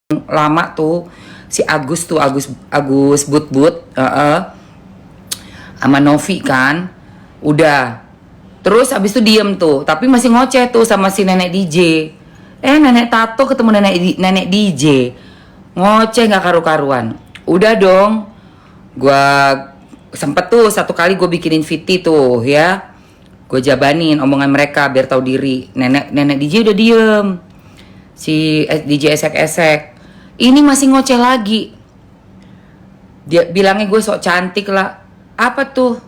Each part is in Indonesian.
lama tuh si Agus But sama Novi kan udah, terus abis itu diem tuh tapi masih ngoceh tuh sama si nenek DJ. Nenek tato ketemu nenek DJ ngoceh nggak karu-karuan. Udah dong, gua sempet tuh satu kali gue bikinin VT tuh ya, gue jabanin omongan mereka biar tahu diri. Nenek DJ udah diem, si DJ esek-esek ini masih ngoceh lagi. Dia bilangnya gue sok cantik lah. Apa tuh?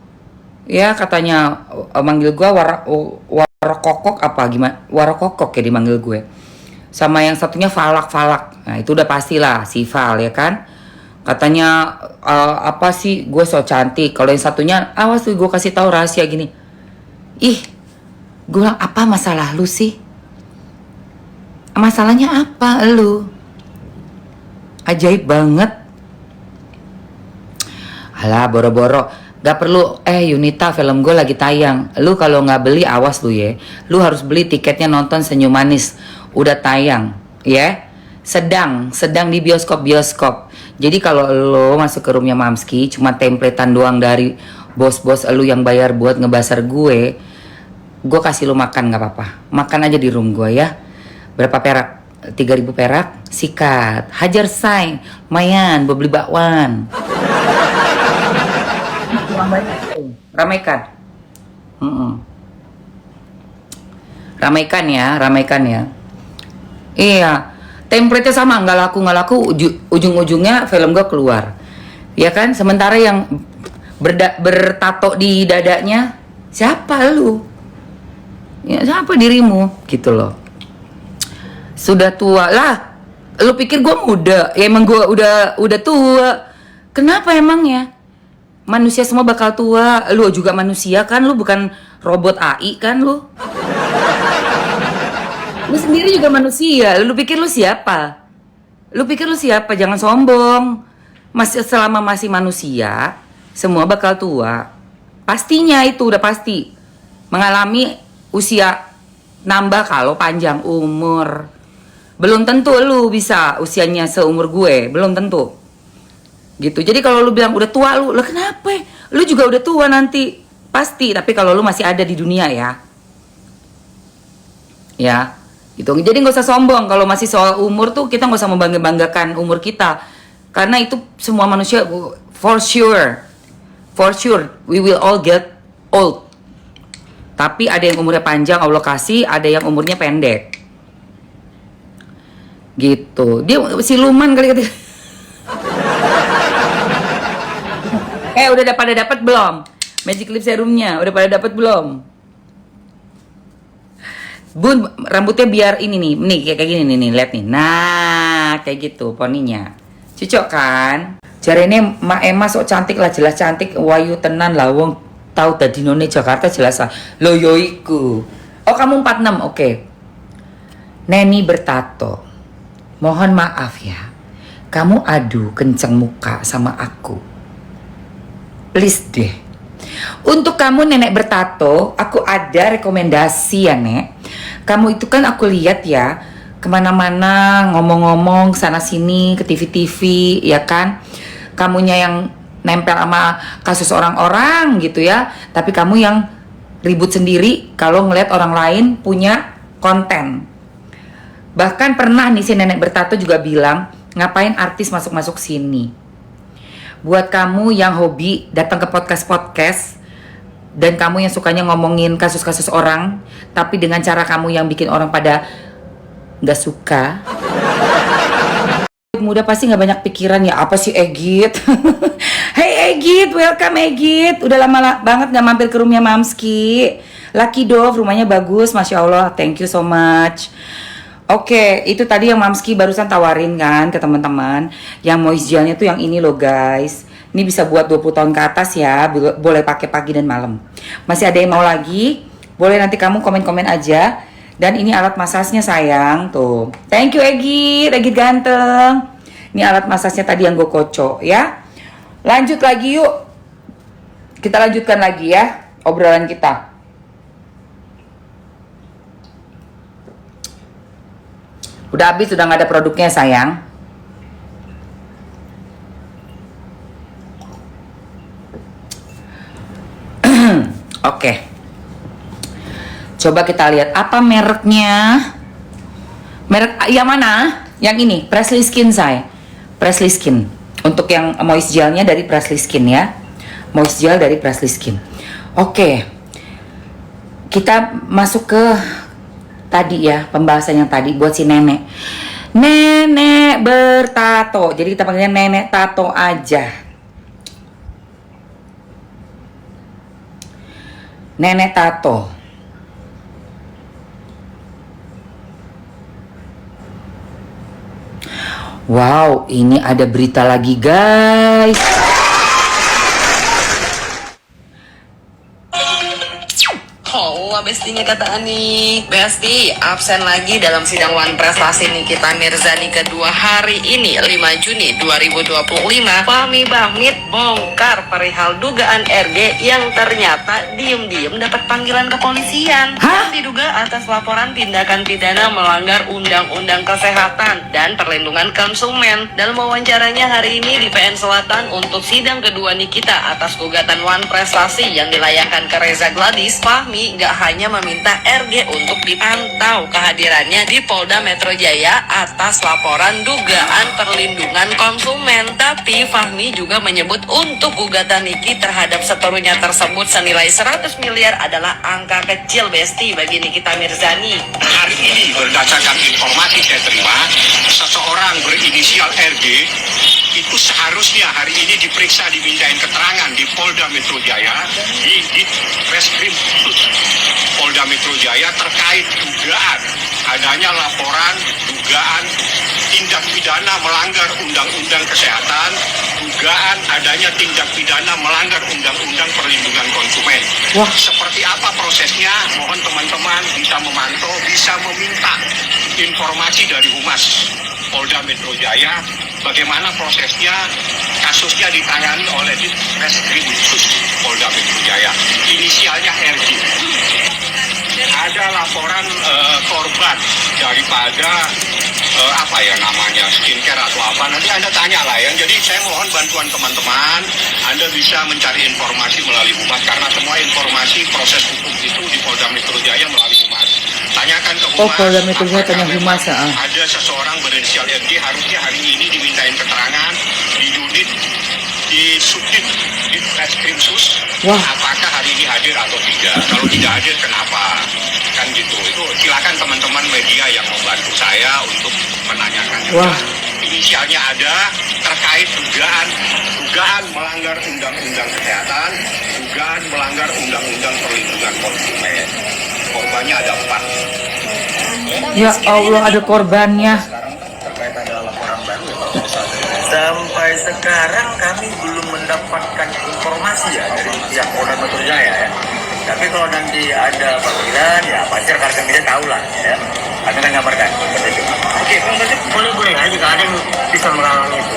Ya katanya manggil gue warokokok apa gimana? Warokokok ya dimanggil gue. Sama yang satunya Falak. Nah itu udah pastilah si Fal ya kan. Katanya apa sih gue sok cantik. Kalau yang satunya awas tuh gue kasih tahu rahasia gini. Ih, gue bilang apa masalah lu sih? Masalahnya apa lu? Ajaib banget. Alah boro-boro, gak perlu. Yunita, film gue lagi tayang. Lu kalau gak beli awas lu ya. Lu harus beli tiketnya nonton Senyum Manis. Udah tayang ya. Sedang di bioskop. Jadi kalau lu masuk ke roomnya Mamski cuma templatean doang dari bos-bos lu yang bayar buat ngebasar gue kasih lu makan gak apa-apa. Makan aja di room gue ya. Berapa perak? 3.000 perak, sikat, hajar say, lumayan, beli bakwan. Ramaikan. Ramaikan ya. Iya, template-nya sama, nggak laku, ujung-ujungnya film gue keluar. Ya kan, sementara yang bertato di dadanya, siapa lu? Ya, siapa dirimu? Gitu loh. Sudah tua lah. Lu pikir gue muda? Ya emang gue udah tua. Kenapa emangnya? Manusia semua bakal tua. Lu juga manusia kan? Lu bukan robot AI kan lu? Lu sendiri juga manusia. Lu pikir lu siapa? Jangan sombong. Selama masih manusia, semua bakal tua. Pastinya itu udah pasti. Mengalami usia nambah kalau panjang umur. Belum tentu lu bisa usianya seumur gue, belum tentu. Gitu. Jadi kalau lu bilang udah tua lu, lah kenapa? Lu juga udah tua nanti. Pasti, tapi kalau lu masih ada di dunia ya. Ya. Gitu. Jadi nggak usah sombong kalau masih soal umur tuh kita nggak usah membanggakan umur kita. Karena itu semua manusia for sure we will all get old. Tapi ada yang umurnya panjang Allah kasih, ada yang umurnya pendek. Gitu. Dia siluman kali kata. Udah pada dapat belum? Magic Lip Serumnya udah pada dapat belum? Bun, rambutnya biar ini nih kayak gini nih, lihat nih. Nah, kayak gitu poninya. Cocok kan? Jarene Mak Emma sok cantik lah, jelas cantik, wayu tenan lah wong tahu tadi none Jakarta jelas lah. Lo yoiku. Oh, kamu 46. Oke. Neni bertato. Mohon maaf ya, kamu adu kenceng muka sama aku. Please deh. Untuk kamu nenek bertato, aku ada rekomendasi ya nek. Kamu itu kan aku lihat ya, kemana-mana ngomong-ngomong sana sini ke TV-TV ya kan. Kamunya yang nempel sama kasus orang-orang gitu ya. Tapi kamu yang ribut sendiri kalau ngelihat orang lain punya konten. Bahkan pernah nih si nenek bertato juga bilang, ngapain artis masuk-masuk sini? Buat kamu yang hobi datang ke podcast dan kamu yang sukanya ngomongin kasus-kasus orang, tapi dengan cara kamu yang bikin orang pada nggak suka. Muda pasti nggak banyak pikiran ya, apa sih Egit? Hey Egit, welcome Egit. Udah lama banget nggak mampir ke roomnya Mamski. Lucky Dove, rumahnya bagus, masya Allah. Thank you so much. Oke, itu tadi yang Mamski barusan tawarin kan ke teman-teman. Yang moist gelnya tuh yang ini loh guys. Ini bisa buat 20 tahun ke atas ya. Boleh pakai pagi dan malam. Masih ada yang mau lagi? Boleh nanti kamu komen-komen aja. Dan ini alat masasnya sayang. Tuh. Thank you Egit ganteng. Ini alat masasnya tadi yang gue kocok ya. Lanjut lagi yuk. Kita lanjutkan lagi ya obrolan kita. Udah habis, udah gak ada produknya sayang. Oke. Coba kita lihat apa mereknya. Merek yang mana? Yang ini, Presley Skin saya. Presley Skin. Untuk yang moist gelnya dari Presley Skin ya. Moist gel dari Presley Skin. Oke. Kita masuk ke tadi ya, pembahasan yang tadi buat si nenek. Nenek bertato. Jadi kita panggilnya nenek tato aja. Nenek tato. Wow, ini ada berita lagi guys. Oh, Bestinya kata Ani. Besti, absen lagi dalam sidang Wan Prestasi Nikita Mirzani kedua hari ini, 5 Juni 2025. Fahmi Bahmit bongkar perihal dugaan RG yang ternyata diem-diem dapat panggilan kepolisian. Diduga atas laporan tindakan pidana melanggar Undang-Undang Kesehatan dan Perlindungan Konsumen. Dalam wawancaranya hari ini di PN Selatan untuk sidang kedua Nikita atas gugatan Wan Prestasi yang dilayangkan ke Reza Gladys, Fahmi gak hanya meminta RG untuk dipantau kehadirannya di Polda Metro Jaya atas laporan dugaan perlindungan konsumen, tapi Fahmi juga menyebut untuk gugatan Niki terhadap seterunya tersebut senilai 100 miliar adalah angka kecil Besti bagi Nikita Mirzani. Hari ini berdasarkan informasi saya terima, seseorang berinisial RG itu seharusnya hari ini diperiksa, dimintain keterangan di Polda Metro Jaya, di Reskrim Polda Metro Jaya terkait dugaan adanya laporan dugaan tindak pidana melanggar Undang-Undang Kesehatan, dugaan adanya tindak pidana melanggar Undang-Undang Perlindungan Konsumen. Wah. Seperti apa prosesnya? Mohon teman-teman bisa memantau, bisa meminta informasi dari Humas Polda Metro Jaya, bagaimana prosesnya, kasusnya ditangani oleh Reskrim Khusus Polda Metro Jaya, inisialnya RG. Ada laporan korban daripada apa ya namanya, skincare atau apa, nanti Anda tanya lah ya. Jadi saya mohon bantuan teman-teman, Anda bisa mencari informasi melalui Humas, karena semua informasi proses hukum itu di Polda Metro Jaya melalui Humas. Tanyakan ke Humas. Oh, Polda Metro Jaya tanya Humas. Ada seseorang berinisial RG harusnya hari ini dimintain keterangan di unit, di subdit di Reskrim Sus. Wah. Apakah hari ini hadir atau tidak? Kalau tidak hadir kenapa? Kan gitu. Itu silakan teman-teman media yang membantu saya untuk menanyakan. Wah. Inisialnya ada terkait dugaan melanggar Undang-Undang Kesehatan, dugaan melanggar Undang-Undang Perlindungan Konsumen. Korbannya ada 4. Ya Allah, ada korbannya. Terkait ada laporan baru ya Pak Ustaz? Sampai sekarang kami belum mendapatkan informasi ya dari pihak Polda Metro Jaya ya. Tapi kalau nanti ada panggilan ya pasti rekan media tahu lah ya. Kami akan ngabarkan seperti itu. Oke, boleh aja jika ada yang bisa mengalami itu.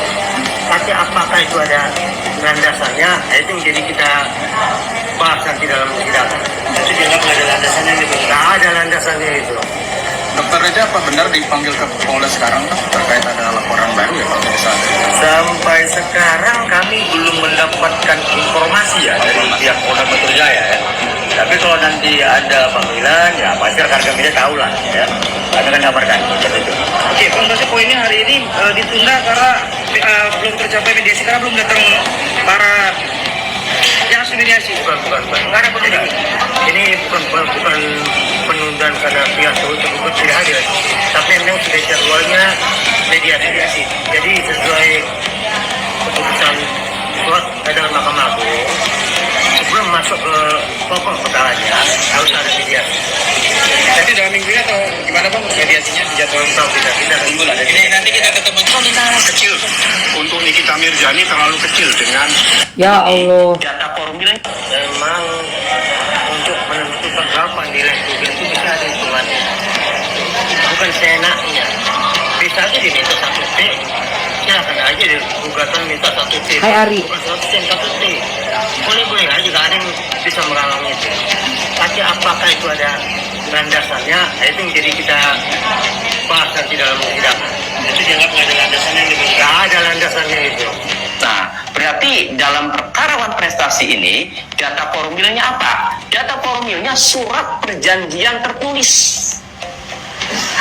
Tapi apakah itu ada landasannya? Itu yang jadi kita bahas nanti dalam sidang. Itu dianggap nggak ada landasannya gitu. Nggak ada landasannya itu. Dokter Reza apa benar dipanggil ke Polda sekarang terkait ada laporan baru ya Pak Ustaz? Sampai sekarang kami belum mendapatkan informasi ya dari pihak Polda Metro Jaya ya. Tapi kalau nanti ada panggilan ya pasti rekan media tahu lah ya. Kami akan kabarkan seperti itu. Oke, Bang, poinnya hari ini ditunda karena belum tercapai mediasi, karena belum datang para yang harus mediasi. Bukan. Nggak ada penundaan. Ini bukan penundaan karena pihak tersebut tidak hadir. Tapi memang sudah jadwalnya mediasi. Jadi sesuai keputusan surat edaran Mahkamah Agung, sebelum masuk ke pokok perkaranya harus ada mediasi. Nanti dalam minggu ini atau gimana Bang mediasinya dijadwalkan? Tahu tidak tunggu lah. Ini nanti kita ketemu Kecil untuk Nikita Mirzani, terlalu kecil dengan Ya Allah. Data formil memang untuk menentukan berapa nilai kerugian itu bisa ada hitungannya. Bukan seenaknya. Bisa aja diminta 1 T. Silakan aja di gugatan minta 1 T. Hai Ari. Bukan 100 T, 1 T. Boleh aja jika ada yang bisa mengalami itu. Tapi apakah itu ada landasannya? Itu yang jadi kita bahas nanti dalam sidang. Itu dianggap nggak ada landasannya gitu. Nggak ada landasannya itu. Nah, berarti dalam perkara Wan Prestasi prestasi ini, data formilnya apa? Data formilnya surat perjanjian tertulis.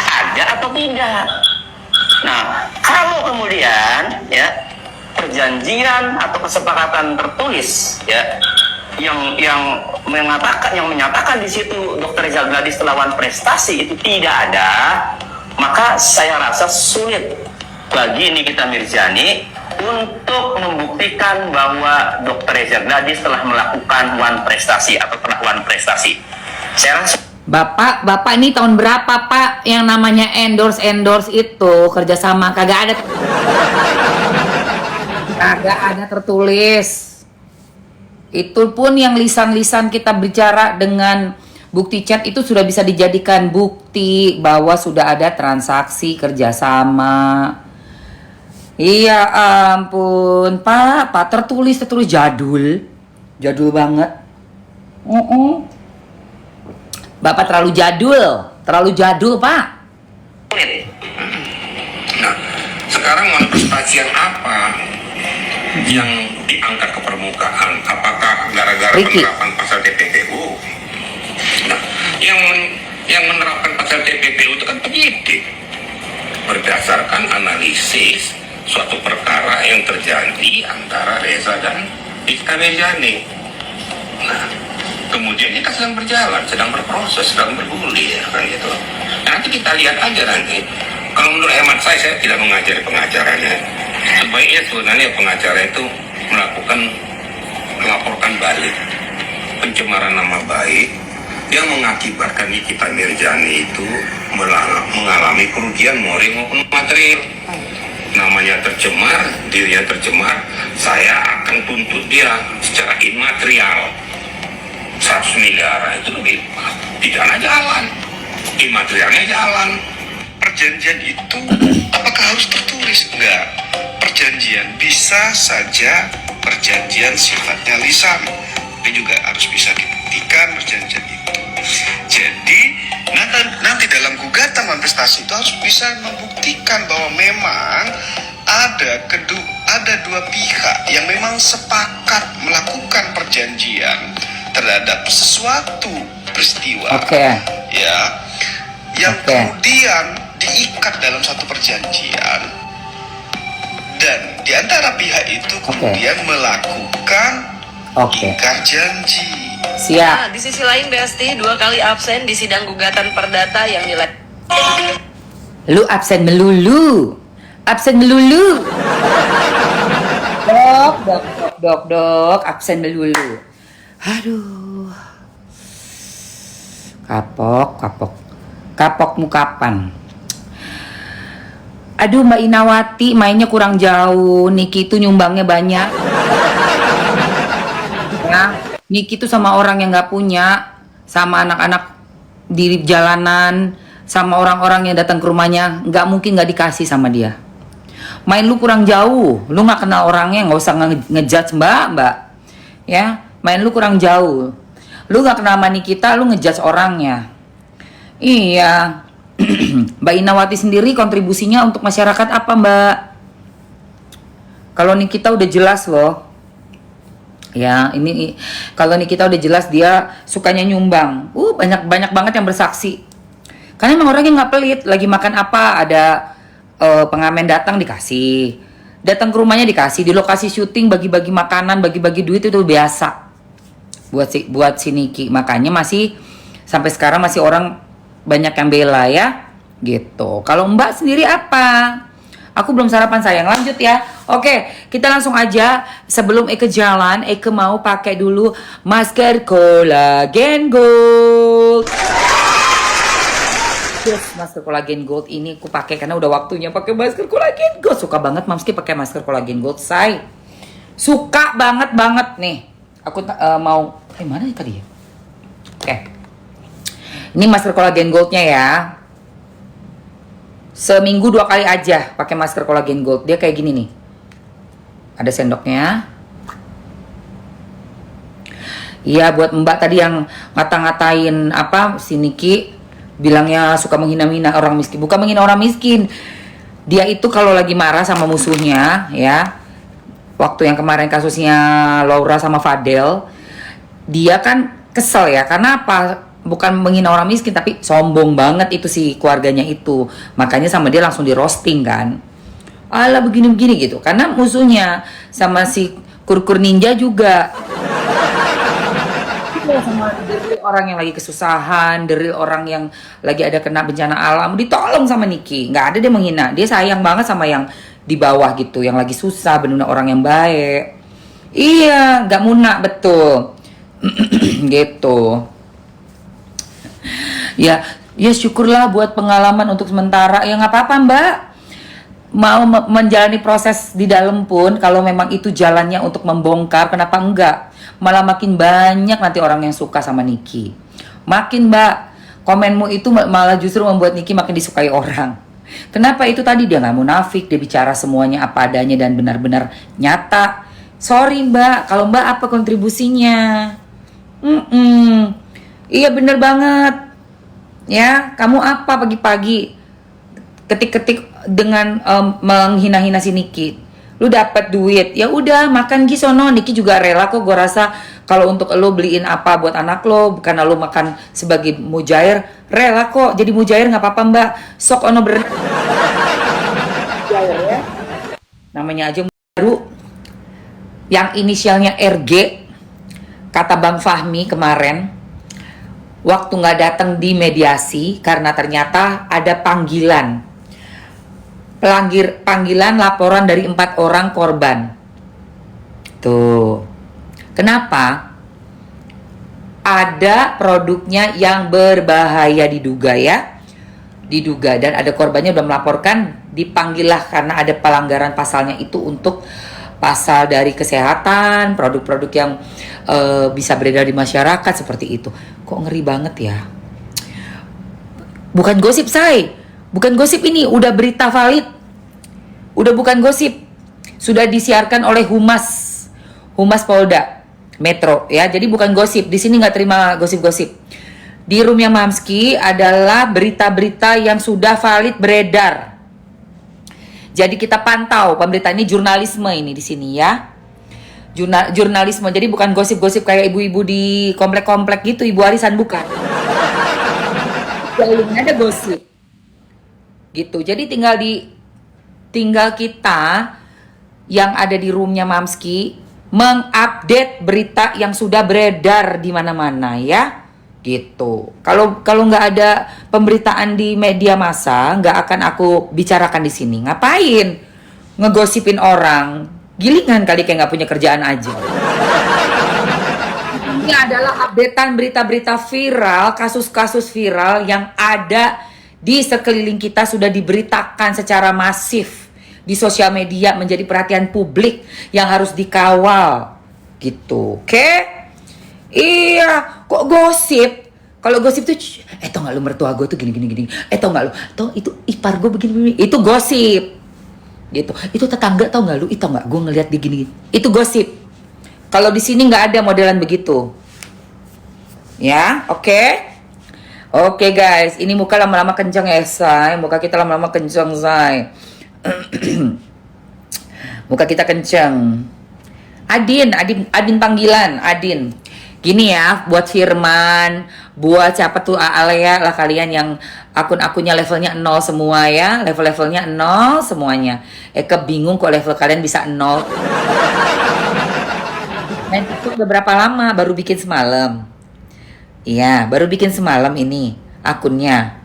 Ada atau tidak? Nah, kalau kemudian ya perjanjian atau kesepakatan tertulis ya yang menyatakan di situ Dr. Rizal Gladys lawan prestasi itu tidak ada, maka saya rasa sulit bagi Nikita Mirzani untuk membuktikan bahwa Dr. Rizal Gladys telah melakukan one prestasi atau telah one prestasi. Saya rasa Bapak ini tahun berapa Pak yang namanya endorse itu kerjasama kagak ada tertulis. Itu pun yang lisan-lisan kita bicara dengan bukti chat itu sudah bisa dijadikan bukti bahwa sudah ada transaksi kerjasama. Iya ampun Pak tertulis jadul banget. Bapak terlalu jadul Pak. Nah, sekarang manifestasi apa yang diangkat ke permukaan? Apakah gara-gara Ricky. penerapan pasal TPPU? Nah, yang menerapkan pasal TPPU itu kan penyidik berdasarkan analisis suatu perkara yang terjadi antara Reza dan Nikita Mirzani. Nah, kemudian ini kan sedang berjalan, sedang berproses, sedang bergulir kan gitu. Nanti kita lihat aja nanti. Kalau menurut hemat saya tidak mengajari pengacaranya. Sebaiknya sebenarnya pengacara itu melaporkan balik pencemaran nama baik yang mengakibatkan Nikita Mirzani itu mengalami kerugian moral maupun material. Namanya tercemar, dirinya tercemar, saya akan tuntut dia secara imaterial 100 miliar itu lebih pidana jalan, imaterialnya jalan. Perjanjian itu apakah harus tertulis? Enggak. Perjanjian bisa saja perjanjian sifatnya lisan, tapi juga harus bisa dibuktikan perjanjian itu. Jadi nanti dalam gugatan manifestasi itu harus bisa membuktikan bahwa memang ada dua pihak yang memang sepakat melakukan perjanjian terhadap sesuatu peristiwa. Ya, yang kemudian diikat dalam satu perjanjian dan di antara pihak itu kemudian melakukan ingkar janji. Nah, di sisi lain Besti 2 kali absen di sidang gugatan perdata yang nilai. Lu absen melulu. Dok, absen melulu. Aduh. Kapokmu kapan? Aduh Mbak Inawati mainnya kurang jauh. Niki itu nyumbangnya banyak. Ya, Niki itu sama orang yang gak punya, sama anak-anak di jalanan, sama orang-orang yang datang ke rumahnya, gak mungkin gak dikasih sama dia. Main lu kurang jauh, lu gak kenal orangnya, gak usah ngejudge mbak. Ya, main lu kurang jauh. Lu gak kenal sama Nikita, lu ngejudge orangnya. Iya. Mbak Inawati sendiri kontribusinya untuk masyarakat apa Mbak? Kalau Nikita udah jelas loh. Ya, ini kalau Nikita udah jelas dia sukanya nyumbang. Banyak banget yang bersaksi. Karena emang orangnya nggak pelit. Lagi makan apa ada pengamen datang dikasih. Datang ke rumahnya dikasih. Di lokasi syuting bagi-bagi makanan, bagi-bagi duit itu biasa. Buat si Niki. Makanya masih sampai sekarang masih orang banyak yang bela ya. Gitu. Kalau Mbak sendiri apa? Aku belum sarapan sayang. Lanjut ya. Oke, kita langsung aja. Sebelum Eke jalan, Eke mau pakai dulu masker Collagen Gold. Yes, masker Collagen Gold ini aku pakai karena udah waktunya pakai masker Collagen Gold. Suka banget Mamski pakai masker Collagen Gold, say. Suka banget nih. Aku mau mana tadi ya? Oke. Ini masker Collagen Goldnya ya. Seminggu 2 kali aja pakai masker Collagen Gold. Dia kayak gini nih. Ada sendoknya. Iya, buat Mbak tadi yang ngata-ngatain apa si Niki bilangnya suka menghina-hina orang miskin. Bukan menghina orang miskin. Dia itu kalau lagi marah sama musuhnya ya, waktu yang kemarin kasusnya Laura sama Fadel, dia kan kesel ya, karena apa? Bukan menghina orang miskin, tapi sombong banget itu si keluarganya itu. Makanya sama dia langsung di roasting kan. Alah begini-begini gitu. Karena musuhnya sama si Kur-Kur Ninja juga. Sama dari orang yang lagi kesusahan, dari orang yang lagi ada kena bencana alam, ditolong sama Niki. Nggak ada dia menghina. Dia sayang banget sama yang di bawah gitu, yang lagi susah, benar-benar orang yang baik. Iya, nggak munak betul. Gitu. Ya syukurlah buat pengalaman untuk sementara. Ya nggak apa-apa Mbak. Mau menjalani proses di dalam pun, kalau memang itu jalannya untuk membongkar, kenapa enggak? Malah makin banyak nanti orang yang suka sama Niki. Makin Mbak, komenmu itu malah justru membuat Niki makin disukai orang. Kenapa? Itu tadi dia nggak munafik, dia bicara semuanya apa adanya dan benar-benar nyata. Sorry Mbak, kalau Mbak apa kontribusinya? Iya bener banget. Ya, kamu apa pagi-pagi ketik-ketik dengan menghina-hina si Niki? Lu dapat duit, ya udah makan gisono. Niki juga rela kok, gue rasa kalau untuk lo beliin apa buat anak lo, karena lo makan sebagai mujair, rela kok jadi mujair, nggak apa-apa Mbak. Sok ono ya. Namanya aja baru, yang inisialnya RG, kata Bang Fahmi kemarin, waktu nggak datang di mediasi karena ternyata ada panggilan laporan dari 4 orang korban. Tuh. Kenapa? Ada produknya yang berbahaya diduga ya. Diduga, dan ada korbannya udah melaporkan, dipanggillah karena ada pelanggaran pasalnya itu untuk pasal dari kesehatan, produk-produk yang bisa beredar di masyarakat seperti itu. Kok ngeri banget ya? Bukan gosip bukan gosip ini, udah berita valid. Udah bukan gosip. Sudah disiarkan oleh Humas Polda Metro ya. Jadi bukan gosip. Di sini nggak terima gosip-gosip. Di roomnya Mamski adalah berita-berita yang sudah valid beredar. Jadi kita pantau pemberitaan ini, jurnalisme ini di sini ya. Jurnalisme. Jadi bukan gosip-gosip kayak ibu-ibu di komplek-komplek gitu, ibu arisan bukan. Belum ada gosip. Gitu. Jadi tinggal kita yang ada di roomnya Mamski mengupdate berita yang sudah beredar di mana-mana ya. Gitu. Kalau nggak ada pemberitaan di media massa, nggak akan aku bicarakan di sini. Ngapain ngegosipin orang? Gilingan kali kayak nggak punya kerjaan aja. Ini adalah updatean berita-berita viral, kasus-kasus viral yang ada di sekeliling kita, sudah diberitakan secara masif di sosial media, menjadi perhatian publik yang harus dikawal. Gitu. Oke? Iya, kok gosip? Kalau gosip tuh, tau gak lu mertua gue tuh gini. Tau gak lu? Tau itu ipar gue begini. Itu gosip. Gitu. Itu tetangga tau gak lu? Tau gak gue ngeliat dia gini. Itu gosip. Kalau di sini nggak ada modelan begitu. Ya, oke? Oke guys, ini muka lama-lama kenceng ya, say. Muka kita lama-lama kenceng, say. Muka kita kenceng. Adin panggilan, Adin. Gini ya, buat Firman, buat siapa tuh Alea lah kalian yang akun-akunnya levelnya 0 semua ya, level-levelnya 0 semuanya. Kebingung kok level kalian bisa 0. Main TikTok udah berapa lama? Baru bikin semalam. Iya, baru bikin semalam ini akunnya.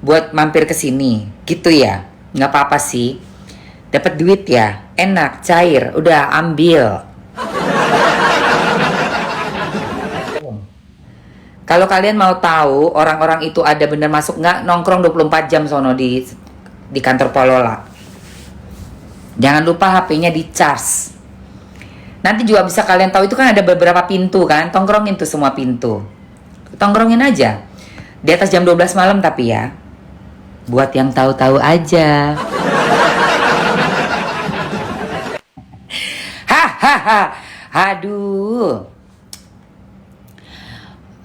Buat mampir ke sini, gitu ya. Nggak apa-apa sih. Dapat duit ya, enak, cair, udah ambil. Kalau kalian mau tahu orang-orang itu ada bener masuk nggak, nongkrong 24 jam sono di kantor Polola. Jangan lupa HP-nya di charge. Nanti juga bisa kalian tahu, itu kan ada beberapa pintu kan, tongkrongin tuh semua pintu. Tongkrongin aja. Di atas jam 12 malam tapi ya. Buat yang tahu-tahu aja. Hahaha. Aduh.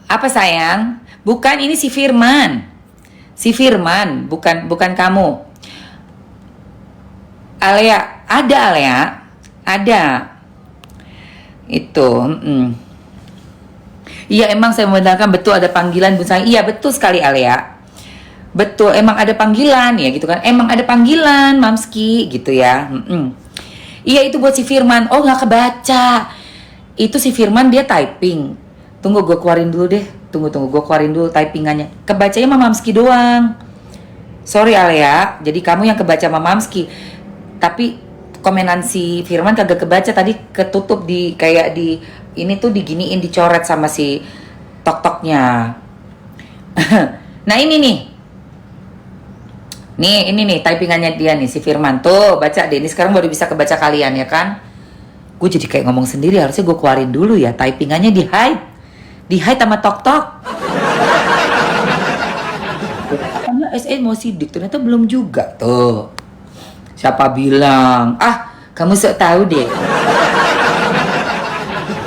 Apa sayang? Bukan, ini si Firman. Si Firman, bukan kamu. Alea, ada Alea. Ada. Itu. Iya, emang saya membenarkan betul ada panggilan Bun Sayang. Iya, betul sekali Alea. Betul, emang ada panggilan ya gitu kan. Emang ada panggilan Mamski gitu ya. Iya, itu buat si Firman. Oh, nggak kebaca. Itu si Firman dia typing. Tunggu gue keluarin dulu deh. Tunggu gue keluarin dulu typingannya. Kebacanya sama Mamski doang. Sorry Alea, jadi kamu yang kebaca sama Mamski. Tapi komenan si Firman kagak kebaca, tadi ketutup di kayak di ini tuh diginiin, dicoret sama si tok-toknya. Nah ini nih. Ini nih typingannya dia nih si Firman. Tuh baca deh, ini sekarang baru bisa kebaca kalian ya kan. Gue jadi kayak ngomong sendiri, harusnya gue keluarin dulu ya. Typingannya di hide. Di hide sama tok-tok. Karena SE mau sidik, ternyata belum juga tuh. Siapa bilang? Ah, kamu sok tahu deh.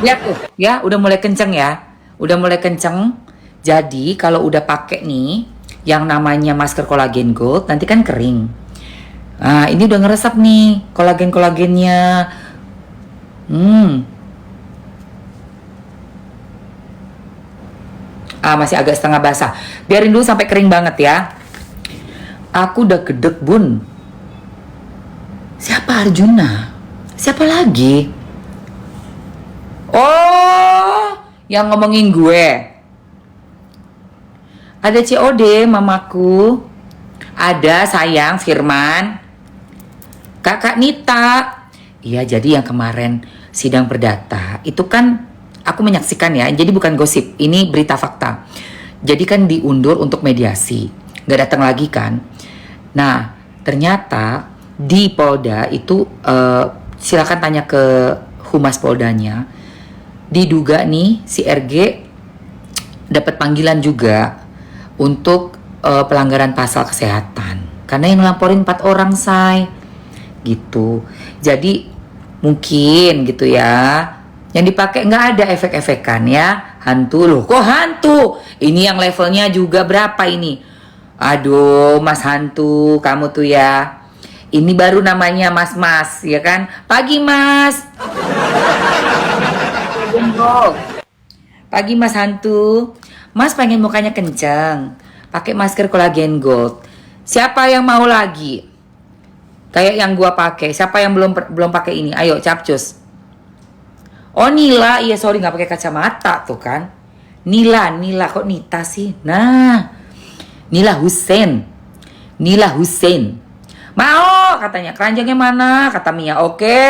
Lihat tuh, ya, udah mulai kenceng ya. Udah mulai kenceng. Jadi, kalau udah pakai nih yang namanya masker kolagen gold, nanti kan kering. Nah, ini udah ngeresap nih kolagennya. Masih agak setengah basah. Biarin dulu sampai kering banget ya. Aku udah gedek Bun. Siapa Arjuna? Siapa lagi? Oh, yang ngomongin gue. Ada COD mamaku. Ada sayang Firman. Kakak Nita. Iya, jadi yang kemarin sidang perdata itu kan aku menyaksikan ya. Jadi bukan gosip, ini berita fakta. Jadi kan diundur untuk mediasi. Gak datang lagi kan. Nah, ternyata di Polda itu silakan tanya ke Humas Poldanya. Diduga nih si RG dapat panggilan juga untuk pelanggaran pasal kesehatan. Karena yang ngelaporin 4 orang say. Gitu. Jadi mungkin gitu ya. Yang dipakai nggak ada efek-efekan ya. Hantu loh. Kok hantu? Ini yang levelnya juga berapa ini? Aduh, Mas Hantu, kamu tuh ya. Ini baru namanya Mas-mas, ya kan? Pagi, Mas. Pagi, Mas Hantu. Mas pengen mukanya kencang. Pakai masker kolagen gold. Siapa yang mau lagi? Kayak yang gua pakai. Siapa yang belum pakai ini? Ayo, capcus. Oh, Nila. Iya, sorry nggak pakai kacamata tuh kan. Nila kok Nita sih? Nah, Nila Hussein. Mau katanya, keranjangnya mana? Kata Mia, oke.